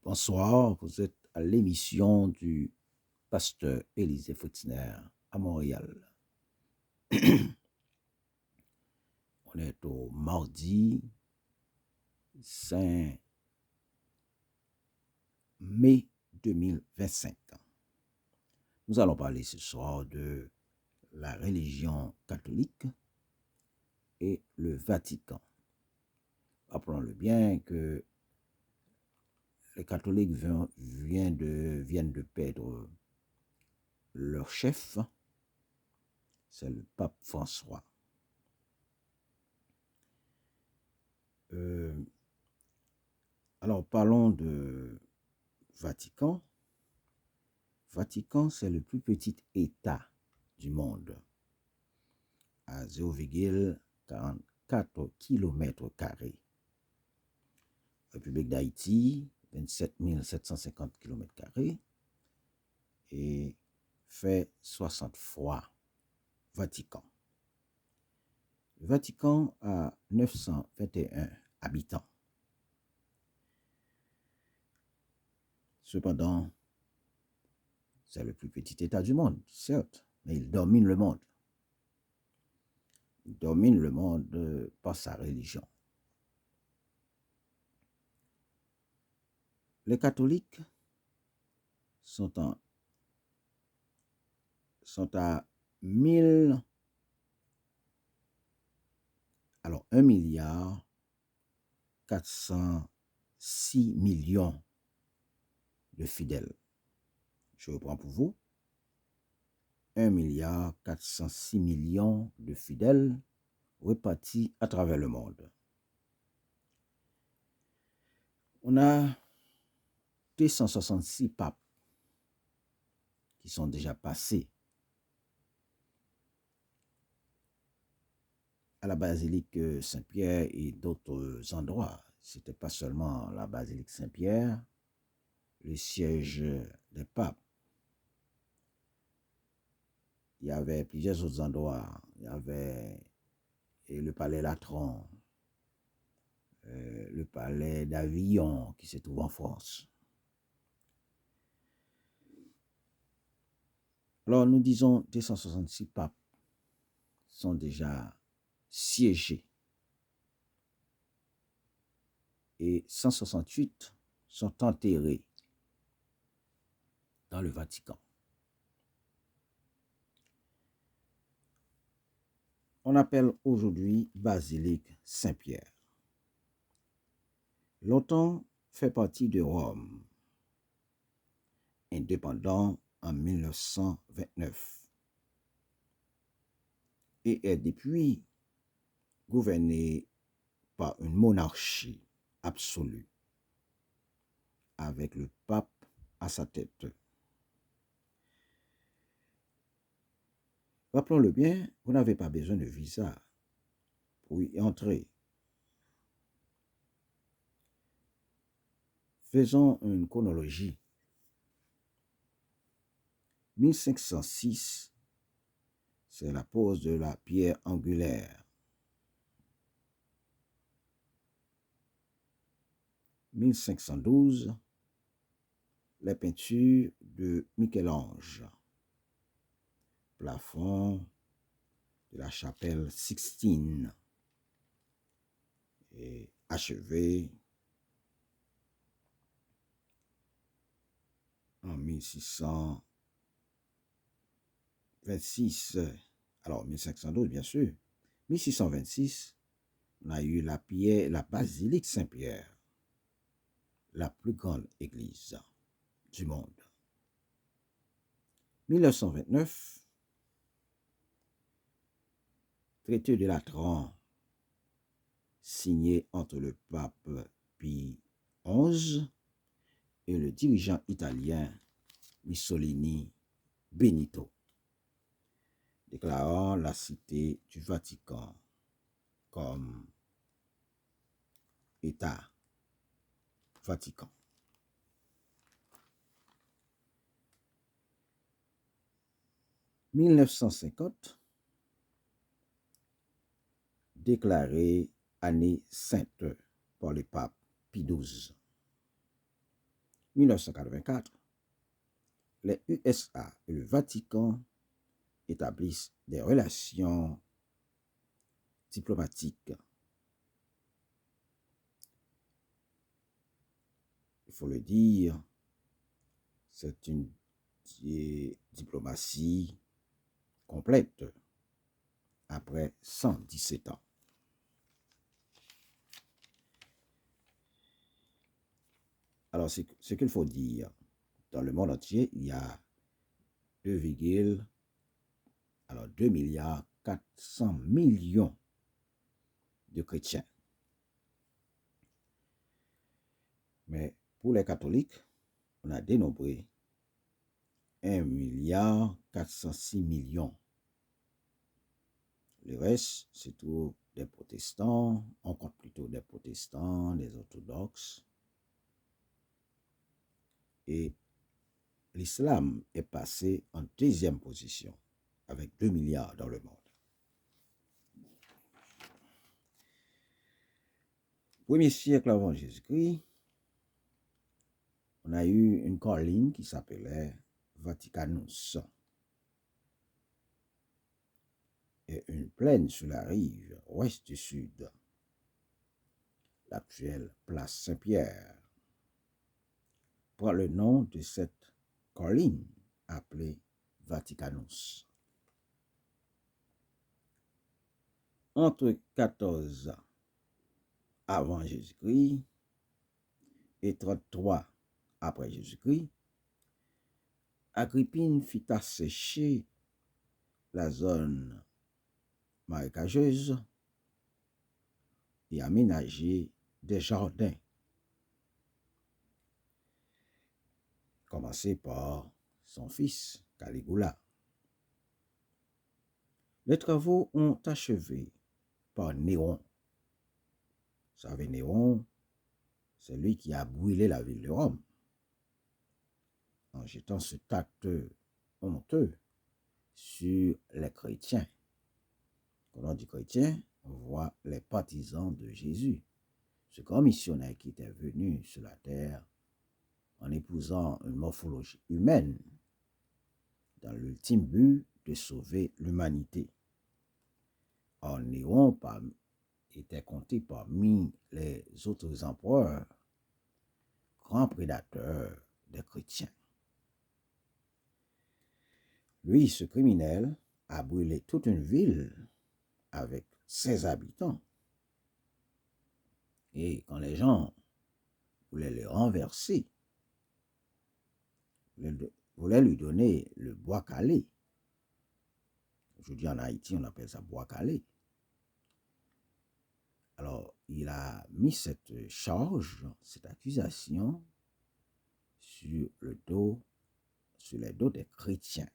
Bonsoir, vous êtes à l'émission du pasteur Élisée Fritzner à Montréal. On est au mardi 5 mai 2025. Nous allons parler ce soir de la religion catholique et le Vatican. Rappelons-le bien que les catholiques viennent de perdre leur chef, c'est le pape François. Alors parlons de Vatican. Vatican, c'est le plus petit État du monde, à 0,44 km². République d'Haïti, 27 750 km², et fait 60 fois Vatican. Le Vatican a 921 habitants. Cependant, c'est le plus petit État du monde, certes, mais il domine le monde. Il domine le monde par sa religion. Les catholiques sont à 1 milliard 406 millions de fidèles. Je reprends pour vous. 1 milliard 406 millions de fidèles répartis à travers le monde. On a 266 papes qui sont déjà passés à la basilique Saint-Pierre et d'autres endroits. Ce n'était pas seulement la basilique Saint-Pierre, le siège des papes. Il y avait plusieurs autres endroits. Il y avait le palais Latran, le palais d'Avillon qui se trouve en France. Alors nous disons 266 papes sont déjà siégés et 168 sont enterrés dans le Vatican. On appelle aujourd'hui basilique Saint-Pierre. Longtemps fait partie de Rome, indépendant en 1929, et est depuis gouverné par une monarchie absolue, avec le pape à sa tête. Rappelons-le bien, vous n'avez pas besoin de visa pour y entrer. Faisons une chronologie. 1506, c'est la pose de la pierre angulaire. 1512, les peintures de Michel-Ange. Plafond de la chapelle Sixtine. Et achevé en 1626. Alors, 1512, bien sûr. 1626, on a eu la basilique Saint-Pierre, la plus grande église du monde. 1929, traité de Latran, signé entre le pape Pie XI et le dirigeant italien Mussolini Benito, déclarant la cité du Vatican comme État Vatican. En 1950, déclaré année sainte par le pape Pie XII. 1984, les USA et le Vatican établissent des relations diplomatiques. Il faut le dire, c'est une diplomatie complète après 117 ans. Alors, ce qu'il faut dire, dans le monde entier, il y a 2 milliards 400 millions de chrétiens. Mais pour les catholiques, on a dénombré 1 milliard 406 millions. Le reste, c'est tout des protestants, on compte plutôt des protestants, des orthodoxes. Et l'islam est passé en deuxième position, avec 2 milliards dans le monde. Premier siècle avant Jésus-Christ, on a eu une colline qui s'appelait Vaticanus et une plaine sur la rive ouest du sud, l'actuelle place Saint-Pierre, prend le nom de cette colline appelée Vaticanus. Entre 14 avant Jésus-Christ et 33 après Jésus-Christ, Agrippine fit assécher la zone marécageuse et aménager des jardins, commencé par son fils Caligula. Les travaux ont achevé par Néron. Vous savez, Néron, c'est lui qui a brûlé la ville de Rome en jetant ce acte honteux sur les chrétiens. Quand on dit chrétiens, on voit les partisans de Jésus, ce grand missionnaire qui était venu sur la terre en épousant une morphologie humaine dans l'ultime but de sauver l'humanité. Or, Néron était compté parmi les autres empereurs, grands prédateurs des chrétiens. Lui, ce criminel, a brûlé toute une ville avec ses habitants. Et quand les gens voulaient le renverser, voulaient lui donner le bois calé. Aujourd'hui en Haïti, on appelle ça bois calé. Alors, il a mis cette charge, cette accusation sur les dos des chrétiens.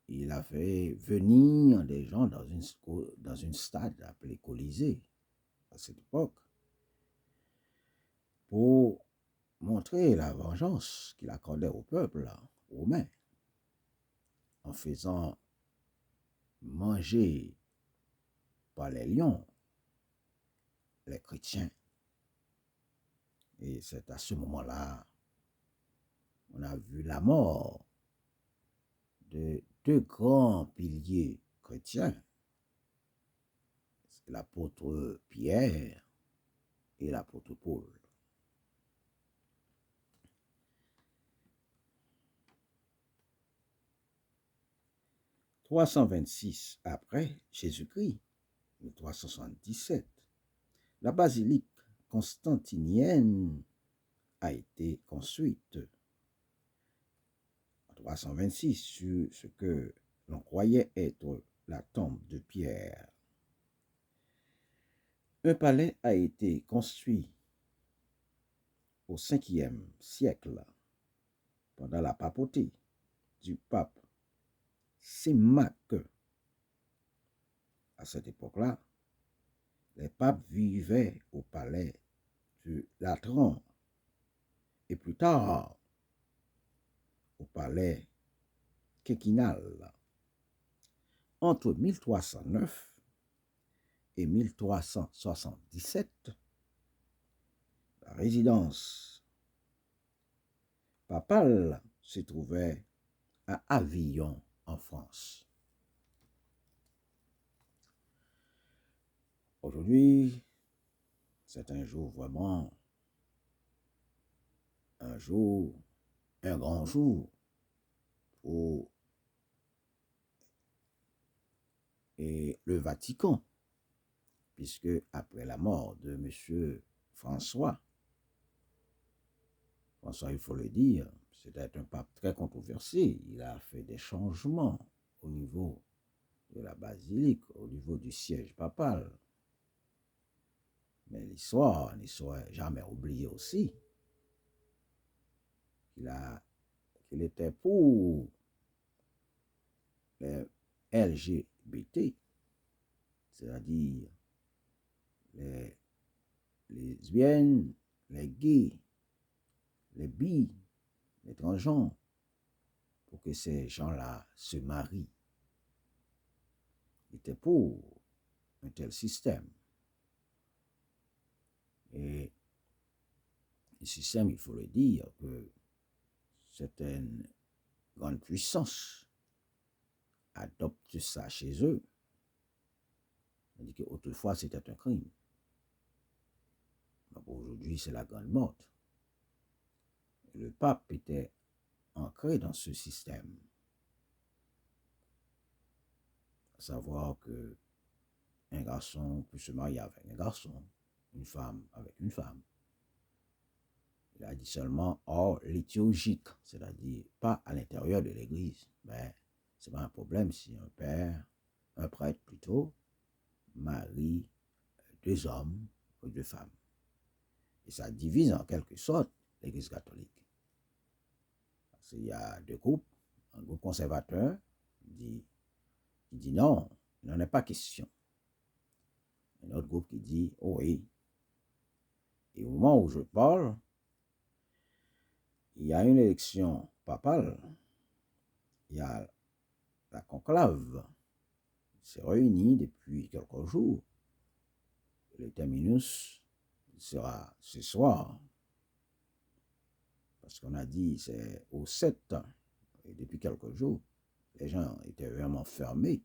Il a fait venir des gens dans une stade appelée Colisée à cette époque pour montrer la vengeance qu'il accordait au peuple romain en faisant manger par les lions les chrétiens. Et c'est à ce moment-là on a vu la mort de 2 grands piliers chrétiens, l'apôtre Pierre et l'apôtre Paul. « 326 après Jésus-Christ, 377, la basilique constantinienne a été construite. En 326, sur ce que l'on croyait être la tombe de Pierre. Un palais a été construit au 5e siècle, pendant la papauté du pape Symmachus. À cette époque-là, les papes vivaient au palais du Latran et plus tard au palais quinquennal. Entre 1309 et 1377, La résidence papale se trouvait à Avignon, en France. Aujourd'hui, c'est un jour vraiment, un jour, un grand jour pour le Vatican, puisque après la mort de M. François, il faut le dire, c'était un pape très controversé. Il a fait des changements au niveau de la basilique, au niveau du siège papal. Mais l'histoire ne sera jamais oubliée aussi qu'il était pour les LGBT, c'est-à-dire les lesbiennes, les gays, les bi, les transgenres, pour que ces gens-là se marient. Il était pour un tel système. Et le système, il faut le dire, que certaines grandes puissances adoptent ça chez eux. On dit qu'autrefois, c'était un crime. Mais aujourd'hui, c'est la grande mode. Et le pape était ancré dans ce système. À savoir que un garçon peut se marier avec un garçon, une femme avec une femme. Il a dit seulement hors liturgique, c'est-à-dire pas à l'intérieur de l'église. Mais c'est pas un problème si un père, un prêtre plutôt, marie deux hommes ou deux femmes. Et ça divise en quelque sorte l'église catholique. Parce qu'il y a deux groupes. Un groupe conservateur qui dit non, il n'en est pas question. Un autre groupe qui dit oh oui. Et au moment où je parle, il y a une élection papale, il y a la conclave qui s'est réunie depuis quelques jours. Le terminus sera ce soir, parce qu'on a dit c'est au 7, et depuis quelques jours, les gens étaient vraiment fermés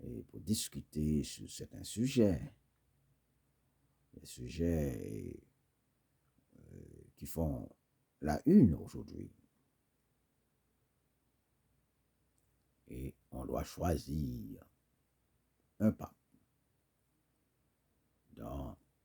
et pour discuter sur certains sujets, des sujets qui font la une aujourd'hui. Et on doit choisir un pape dans